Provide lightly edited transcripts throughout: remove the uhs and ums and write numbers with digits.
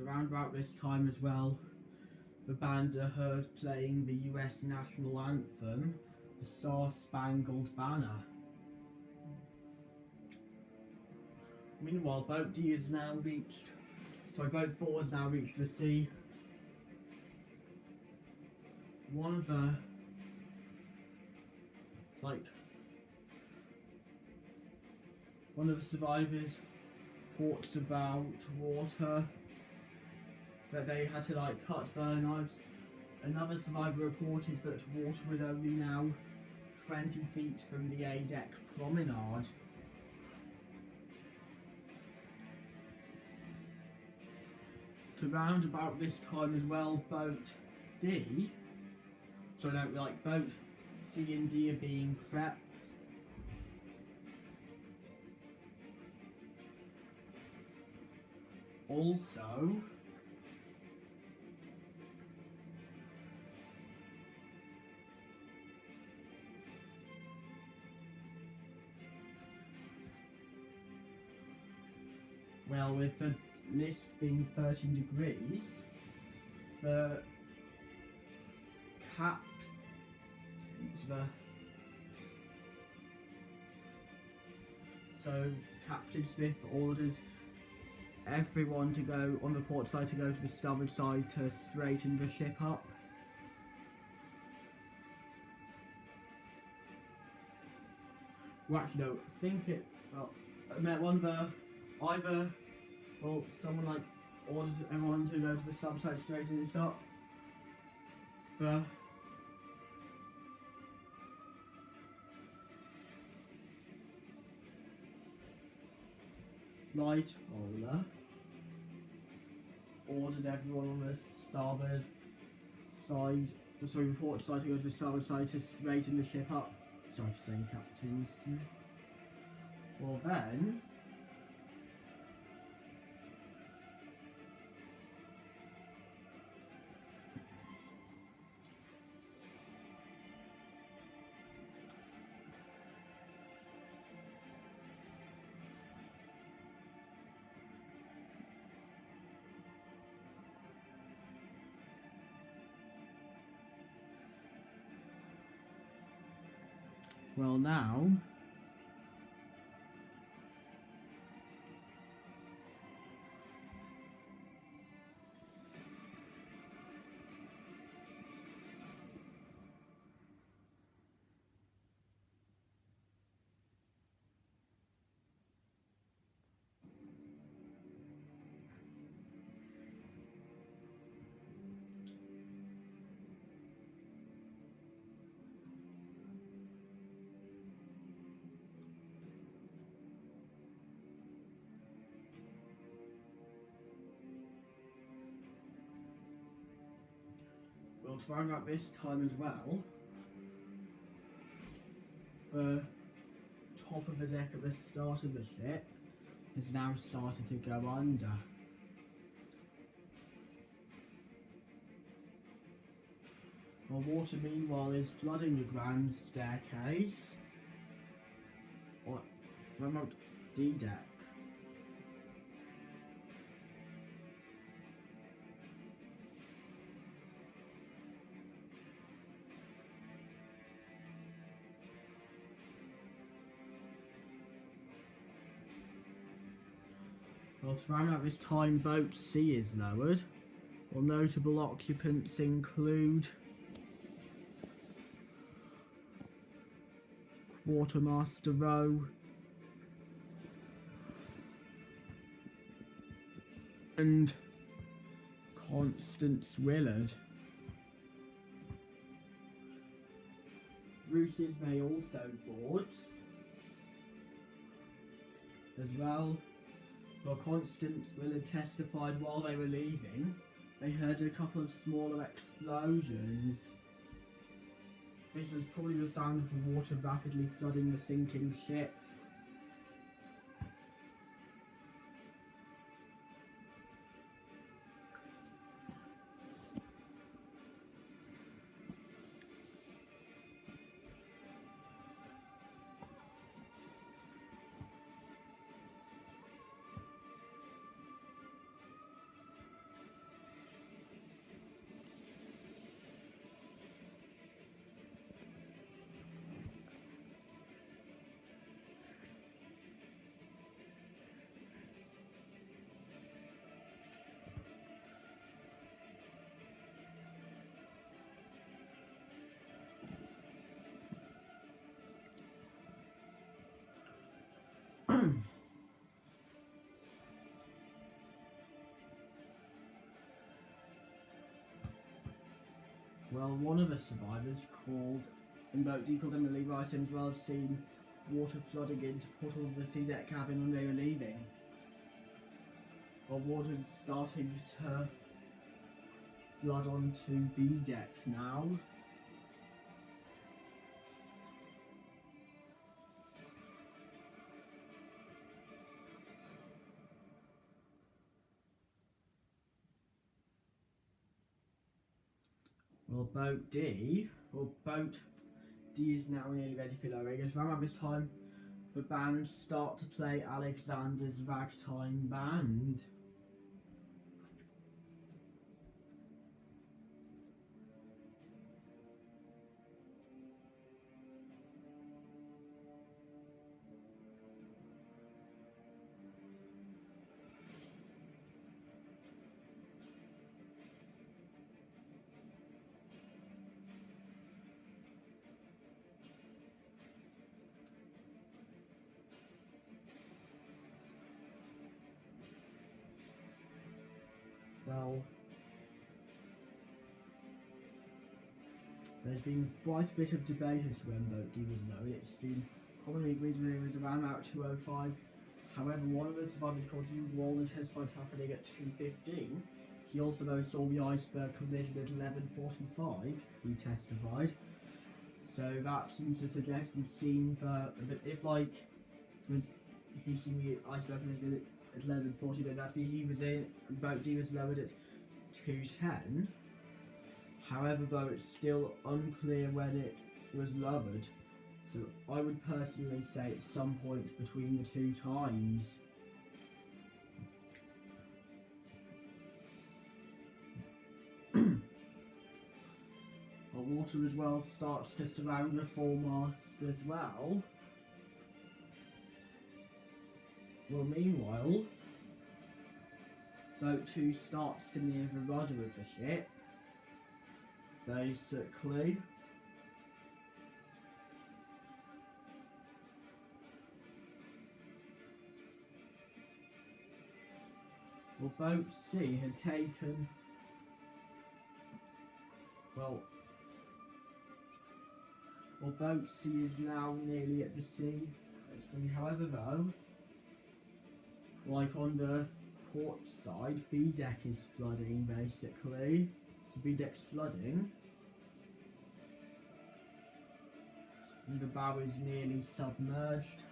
So around about this time as well, the band are heard playing the US national anthem, the Star-Spangled Banner. Meanwhile, boat 4 has now reached the sea. One of the survivors reports about water, that they had to cut their knives. Another survivor reported that water was only now 20 feet from the A-deck promenade. To round about this time as well, boat C and D are being prepped. Also, well, with the list being 13 degrees, the Captain Smith orders everyone to go on the port side to go to the starboard side to straighten the ship up. Well, actually, no, I think it. Well, someone ordered everyone to go to the starboard side, straighten it up. The light roller ordered everyone on the starboard side, port side, to go to the starboard side to straighten the ship up. Sorry for saying Captain Smith. Well then, well now, around about this time as well, the top of the deck at the start of the ship has now started to go under. While water meanwhile is flooding the grand staircase, or remote D-deck. Well, to round out this time, boat C is lowered. Well, notable occupants include Quartermaster Rowe and Constance Willard. Bruce's may also boards as well. Well, Constance Willard testified while they were leaving, they heard a couple of smaller explosions. This was probably the sound of the water rapidly flooding the sinking ship. Well, one of the survivors called, in boat D called Emily Rice, as well, as seen water flooding into portals of the sea deck cabin when they were leaving. Well, water's starting to flood onto B deck now. Well, boat D is now nearly ready for lowering. As around this time, the band start to play Alexander's Ragtime Band. Well, there's been quite a bit of debate as to when boat D was low. It's been commonly agreed that it was around about 2:05. However, one of the survivors called Hugh Walden testified happening at 2:15. He also though saw the iceberg collision at 11:45. He testified. So that seems to suggest he'd seen but if like he seen the iceberg collision at 11:40, then that'd be he was in. Boat D was lowered at 2:10. However, though, it's still unclear when it was lowered, so I would personally say at some point between the two times. But water as well starts to surround the foremast as well. Well, meanwhile, boat 2 starts to near the rudder of the ship. Basically. Well, boat C had taken... Well, boat C is now nearly at the sea. However, though, like on the port side, B deck is flooding basically. So B deck's flooding. And the bow is nearly submerged.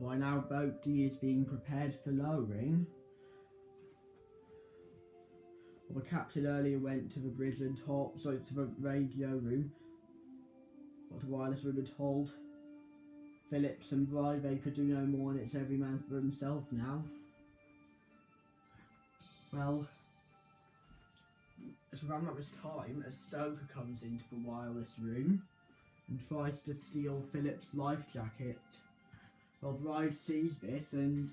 By now, boat D is being prepared for lowering. Well, the captain earlier went to the bridge and to the radio room, or to wireless room, and told Phillips and Bry they could do no more, and it's every man for himself now. Well, at around that time, a stoker comes into the wireless room and tries to steal Phillips' life jacket. Well, Bride sees this, and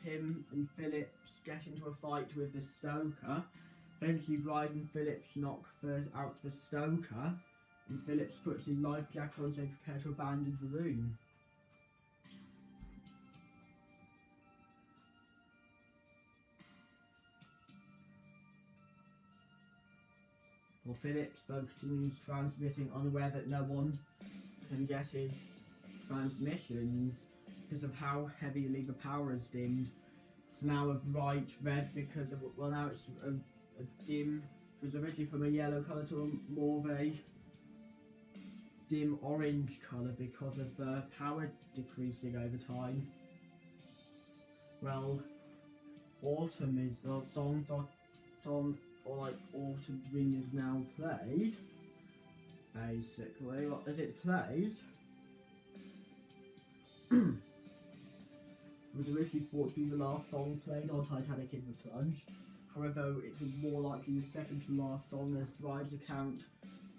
him and Phillips get into a fight with the stoker. Eventually, Bride and Phillips knock out the stoker, and Phillips puts his life jacket on as they prepare to abandon the room. Well, Phillips, though, continues transmitting, unaware that no one can get his transmissions because of how heavily the power is dimmed. It's now a bright red because of, well, now it's a dim, it was originally from a yellow colour to a more of a dim orange colour because of the power decreasing over time. Well, autumn is the song Tom or like Autumn Dream is now played. Basically, as it plays, it was originally thought to be the last song played on Titanic in the Plunge. However, it was more likely the second to last song, as Bride's account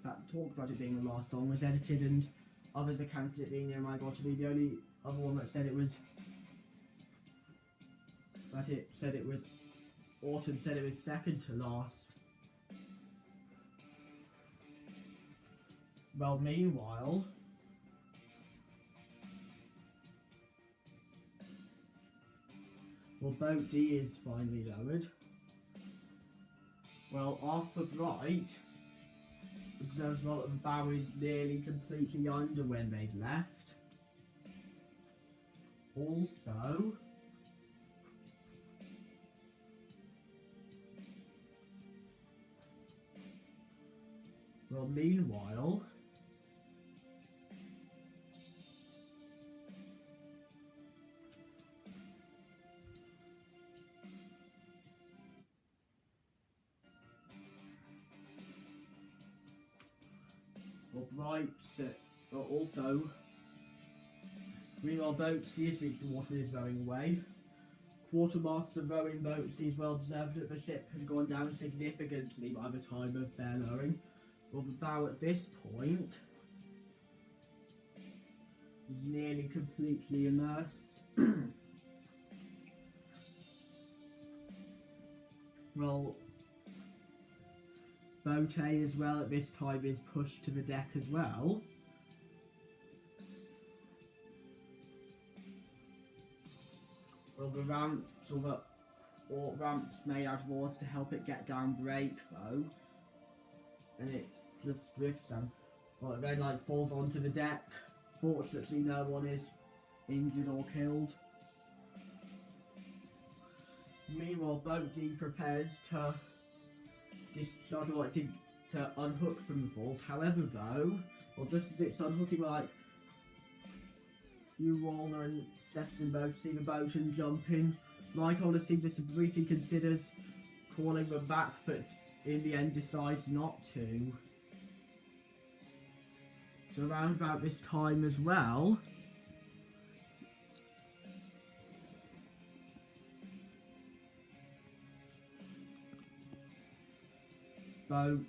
that talked about it being the last song was edited, and others accounted it being, oh my god, to be the only other one that said it was. But it said it was. Autumn said it was second to last. Well, meanwhile, boat D is finally lowered. Well, Arthur Bright observes well that the bow is nearly completely under when they've left. Also, well, meanwhile, Bright also, meanwhile, boat C as the water is rowing away. Quartermaster rowing boat C is well observed that the ship had gone down significantly by the time of their lowering. Well, the bow at this point is nearly completely immersed. Well, boat A as well at this time is pushed to the deck as well. Well, the ramps or ramps made out of oars to help it get down break though, and it just drifts down. Well, it then falls onto the deck. Fortunately, no one is injured or killed. Meanwhile, boat D prepares to to unhook from the falls. However, though, well, just as it's unhooking, you, Warner, and Stephenson both see the boat and jump in. Lightoller sees this and briefly considers calling them back, but in the end decides not to. So around about this time as well, boat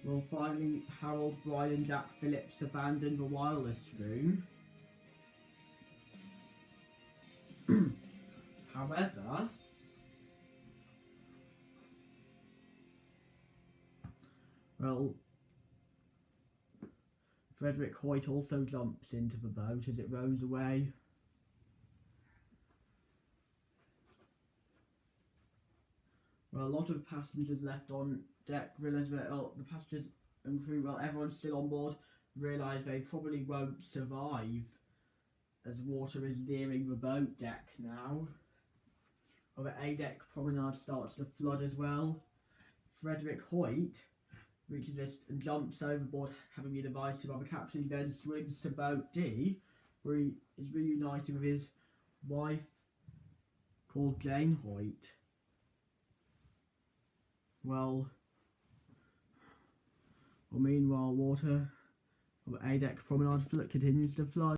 well, finally Harold, Bride and Jack Phillips abandon the wireless room. However, well, Frederick Hoyt also jumps into the boat as it rows away. Well, a lot of passengers left on deck realise that the passengers and crew, everyone's still on board, realise they probably won't survive as water is nearing the boat deck now. Well, the A-deck promenade starts to flood as well. Frederick Hoyt reaches this and jumps overboard, having been advised to by the captain. He then swims to boat D, where he is reunited with his wife, called Jane Hoyt. Well, meanwhile, water on the A-deck promenade continues to flood.